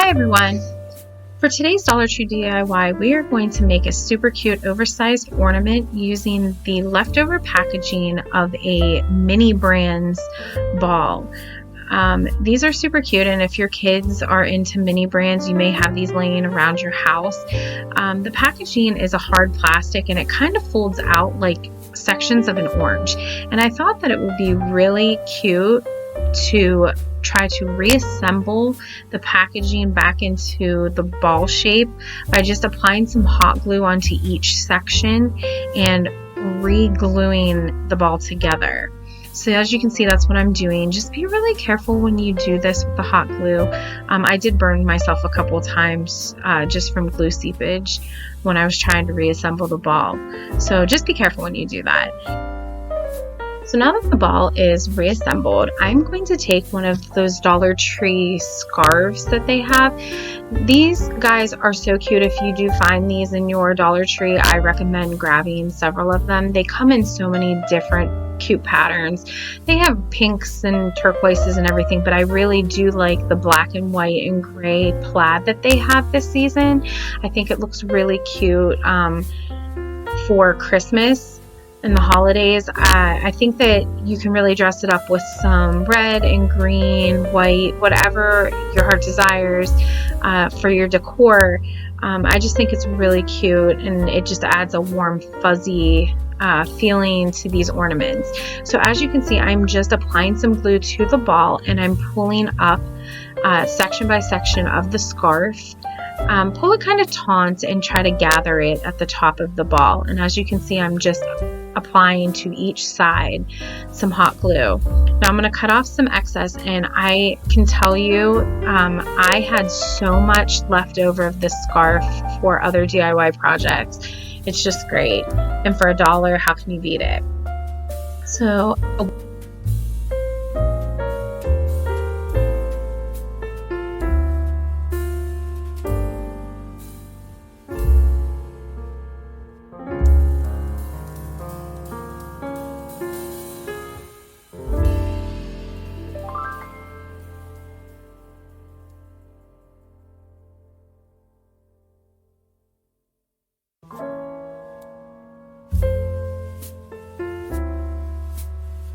Hi everyone! For today's Dollar Tree DIY, we are going to make a super cute oversized ornament using the leftover packaging of a Mini Brand's ball. These are super cute, and if your kids are into Mini Brands, you may have these laying around your house. The packaging is a hard plastic and it kind of folds out like sections of an orange, and I thought that it would be really cute to try to reassemble the packaging back into the ball shape by just applying some hot glue onto each section and re-gluing the ball together. So as you can see, that's what I'm doing. Just be really careful when you do this with the hot glue. I did burn myself a couple of times just from glue seepage when I was trying to reassemble the ball. So just be careful when you do that. So now that the ball is reassembled, I'm going to take one of those Dollar Tree scarves that they have. These guys are so cute. If you do find these in your Dollar Tree, I recommend grabbing several of them. They come in so many different cute patterns. They have pinks and turquoises and everything, but I really do like the black and white and gray plaid that they have this season. I think it looks really cute for Christmas and the holidays. I think that you can really dress it up with some red and green, white, whatever your heart desires for your decor. I just think it's really cute, and it just adds a warm, fuzzy feeling to these ornaments. So as you can see, I'm just applying some glue to the ball, and I'm pulling up section by section of the scarf. Pull it kind of taut and try to gather it at the top of the ball. And as you can see, I'm just applying to each side some hot glue. Now I'm going to cut off some excess, and I can tell you I had so much left over of this scarf for other DIY projects. It's just great, and for $1, how can you beat it? So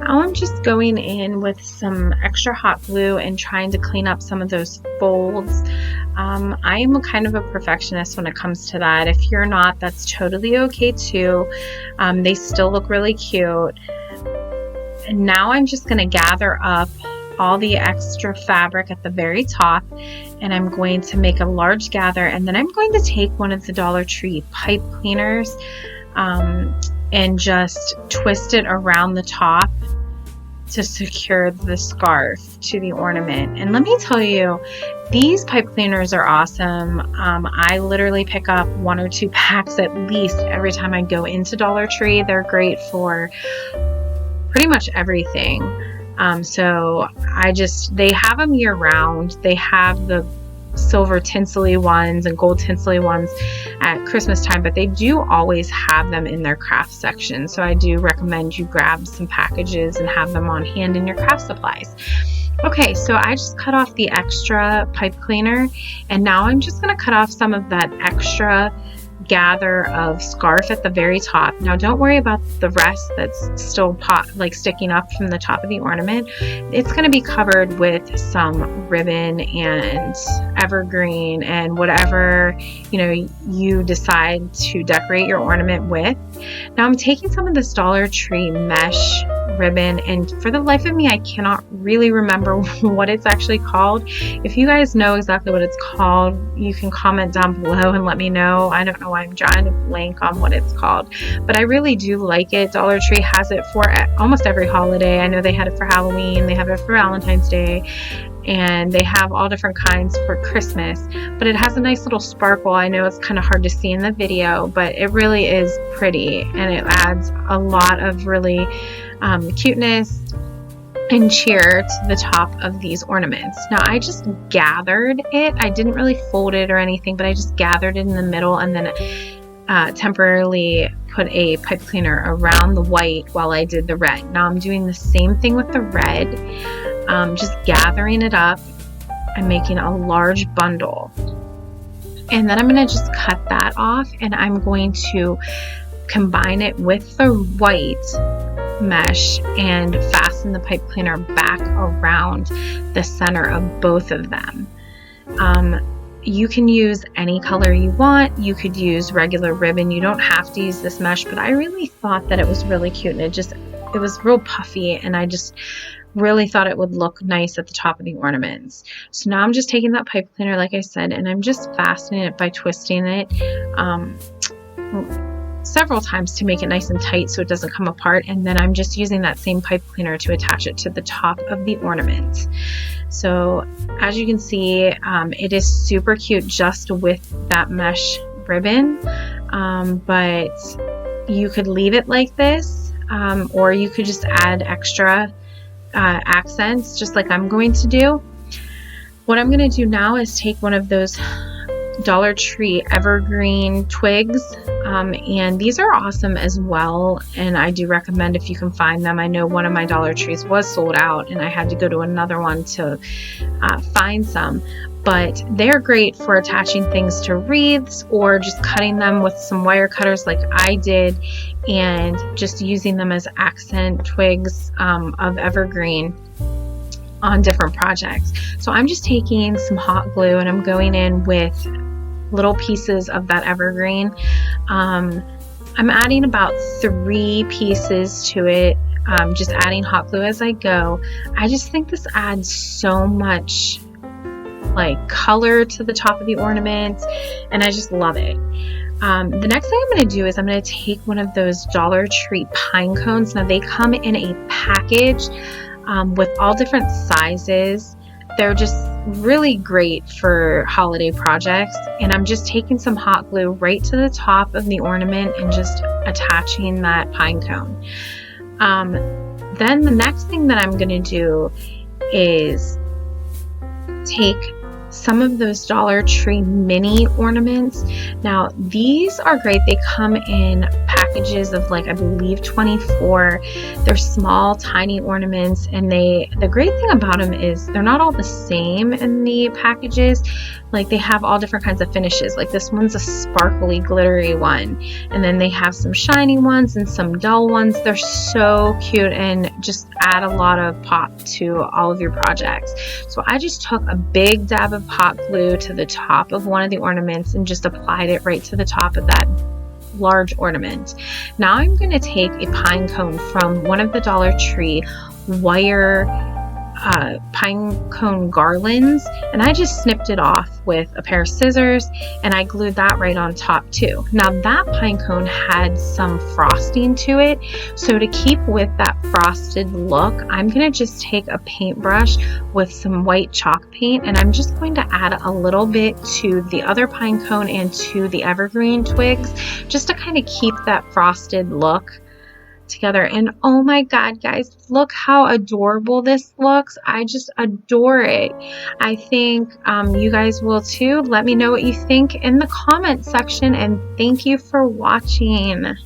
now I'm just going in with some extra hot glue and trying to clean up some of those folds. I am kind of a perfectionist when it comes to that. If you're not, that's totally okay too. They still look really cute. And now I'm just going to gather up all the extra fabric at the very top, and I'm going to make a large gather, and then I'm going to take one of the Dollar Tree pipe cleaners and just twist it around the top to secure the scarf to the ornament. And let me tell you, these pipe cleaners are awesome. I literally pick up 1 or 2 packs at least every time I go into Dollar Tree. They're great for pretty much everything. So they have them year round. They have the silver tinsely ones and gold tinsely ones at Christmas time, but they do always have them in their craft section. So I do recommend you grab some packages and have them on hand in your craft supplies. Okay, so I just cut off the extra pipe cleaner, and now I'm just going to cut off some of that extra gather of scarf at the very top. Now don't worry about the rest that's still sticking up from the top of the ornament. It's going to be covered with some ribbon and evergreen and whatever you decide to decorate your ornament with. Now I'm taking some of this Dollar Tree mesh ribbon, and for the life of me I cannot really remember what it's actually called. If you guys know exactly what it's called, you can comment down below and let me know. I don't know why I'm drawing a blank on what it's called, but I really do like it. Dollar Tree has it for almost every holiday. I know they had it for Halloween, they have it for Valentine's Day, and they have all different kinds for Christmas, but it has a nice little sparkle. I know it's kind of hard to see in the video, but it really is pretty, and it adds a lot of really cuteness and cheer to the top of these ornaments. Now I just gathered it. I didn't really fold it or anything, but I just gathered it in the middle and then temporarily put a pipe cleaner around the white while I did the red. Now I'm doing the same thing with the red, just gathering it up I'm making a large bundle. And then I'm going to just cut that off, and I'm going to combine it with the white mesh and fasten the pipe cleaner back around the center of both of them. You can use any color you want. You could use regular ribbon. You don't have to use this mesh, but I really thought that it was really cute, and it was real puffy, and I just really thought it would look nice at the top of the ornaments. So now I'm just taking that pipe cleaner, like I said, and I'm just fastening it by twisting it several times to make it nice and tight so it doesn't come apart. And then I'm just using that same pipe cleaner to attach it to the top of the ornament. So as you can see, it is super cute just with that mesh ribbon, but you could leave it like this, or you could just add extra accents just like I'm going to do. What I'm going to do now is take one of those Dollar Tree evergreen twigs, and these are awesome as well, and I do recommend if you can find them. I know one of my Dollar Trees was sold out and I had to go to another one to find some, but they're great for attaching things to wreaths or just cutting them with some wire cutters like I did, and just using them as accent twigs of evergreen on different projects. So I'm just taking some hot glue and I'm going in with little pieces of that evergreen. I'm adding about 3 pieces to it, just adding hot glue as I go. I just think this adds so much like color to the top of the ornament, and I just love it. The next thing I'm going to do is I'm going to take one of those Dollar Tree pine cones. Now they come in a package with all different sizes. They're just really great for holiday projects, and I'm just taking some hot glue right to the top of the ornament and just attaching that pine cone. Then the next thing that I'm going to do is take some of those Dollar Tree mini ornaments. Now these are great. They come in packages of like I believe 24. They're small tiny ornaments, and the great thing about them is they're not all the same in the packages. Like they have all different kinds of finishes. Like this one's a sparkly glittery one, and then they have some shiny ones and some dull ones. They're so cute and just add a lot of pop to all of your projects. So I just took a big dab of hot glue to the top of one of the ornaments and just applied it right to the top of that large ornament. Now I'm going to take a pine cone from one of the Dollar Tree wire pine cone garlands, and I just snipped it off with a pair of scissors, and I glued that right on top too. Now that pine cone had some frosting to it, so to keep with that frosted look, I'm going to just take a paintbrush with some white chalk paint, and I'm just going to add a little bit to the other pine cone and to the evergreen twigs just to kind of keep that frosted look together. And oh my god, guys, look how adorable this looks. I just adore it. I think you guys will too. Let me know what you think in the comment section, and thank you for watching.